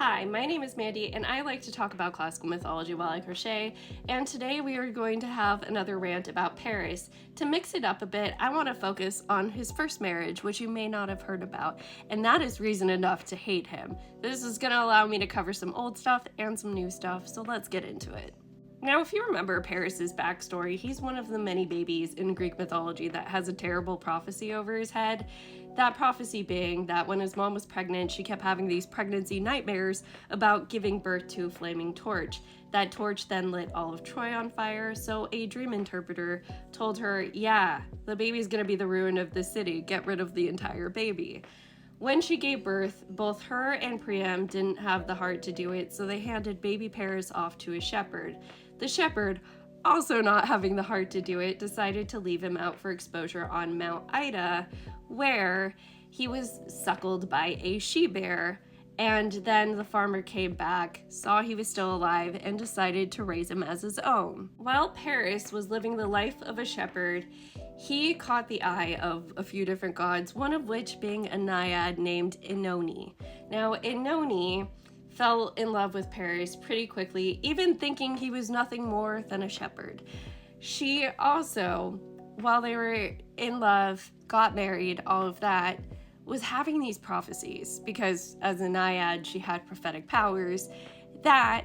Hi, my name is Mandy, and I like to talk about classical mythology while I crochet, and today we are going to have another rant about Paris. To mix it up a bit, I want to focus on his first marriage, which you may not have heard about, and that is reason enough to hate him. This is going to allow me to cover some old stuff and some new stuff, so let's get into it. Now, if you remember Paris's backstory, he's one of the many babies in Greek mythology that has a terrible prophecy over his head. That prophecy being that when his mom was pregnant, she kept having these pregnancy nightmares about giving birth to a flaming torch. That torch then lit all of Troy on fire, so a dream interpreter told her, yeah, the baby's gonna be the ruin of the city, get rid of the entire baby. When she gave birth, both her and Priam didn't have the heart to do it, so they handed baby Paris off to a shepherd. The shepherd, also not having the heart to do it, decided to leave him out for exposure on Mount Ida, where he was suckled by a she-bear. And then the farmer came back, saw he was still alive, and decided to raise him as his own. While Paris was living the life of a shepherd, he caught the eye of a few different gods, one of which being a naiad named Oenone. Now, Oenone fell in love with Paris pretty quickly, even thinking he was nothing more than a shepherd. She also, while they were in love, got married, all of that, was having these prophecies, because as a naiad, she had prophetic powers, that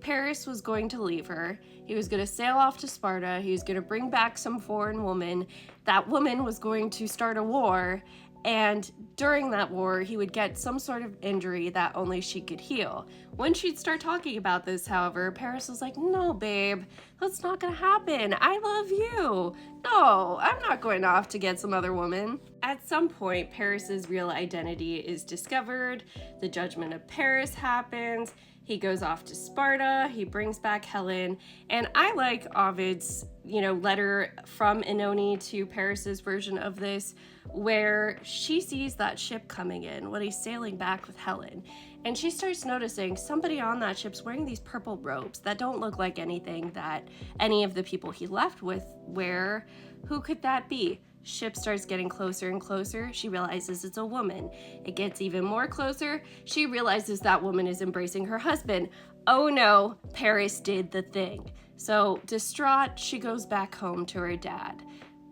Paris was going to leave her. He was going to sail off to Sparta. He was going to bring back some foreign woman. That woman was going to start a war, and during that war, he would get some sort of injury that only she could heal. When she'd start talking about this, however, Paris was like, no, babe, that's not gonna happen. I love you. No, I'm not going off to get some other woman. At some point, Paris's real identity is discovered. The judgment of Paris happens. He goes off to Sparta, he brings back Helen, and I like Ovid's, letter from Oenone to Paris's version of this, where she sees that ship coming in when he's sailing back with Helen, and she starts noticing somebody on that ship's wearing these purple robes that don't look like anything that any of the people he left with wear. Who could that be? Ship starts getting closer and closer. She realizes it's a woman. It gets even more closer. She realizes that woman is embracing her husband. Oh no, Paris did the thing. So distraught, she goes back home to her dad.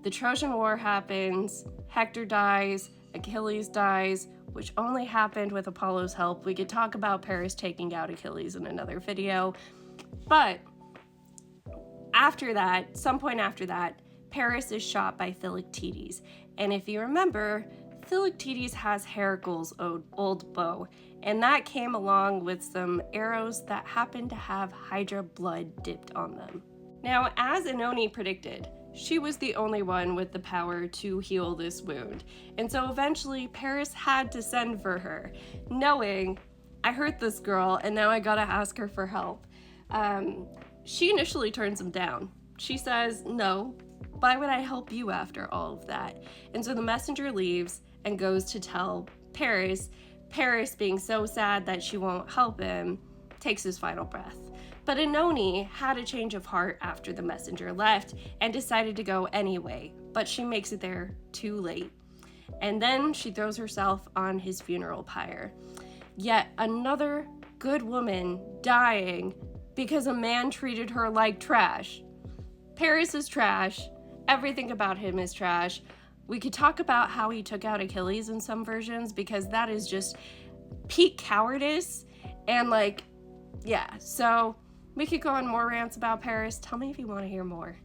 The Trojan War happens, Hector dies, Achilles dies, which only happened with Apollo's help. We could talk about Paris taking out Achilles in another video. But after that, some point after that, Paris is shot by Philoctetes, and if you remember, Philoctetes has Heracles' old bow, and that came along with some arrows that happened to have Hydra blood dipped on them. Now, as Oenone predicted, she was the only one with the power to heal this wound, and so eventually Paris had to send for her, knowing, I hurt this girl, and now I gotta ask her for help. She initially turns him down. She says, no, why would I help you after all of that? And so the messenger leaves and goes to tell Paris. Paris, being so sad that she won't help him, takes his final breath. But Oenone had a change of heart after the messenger left and decided to go anyway, but she makes it there too late. And then she throws herself on his funeral pyre. Yet another good woman dying because a man treated her like trash. Paris is trash. Everything about him is trash. We could talk about how he took out Achilles in some versions, because that is just peak cowardice. And so we could go on more rants about Paris. Tell me if you want to hear more.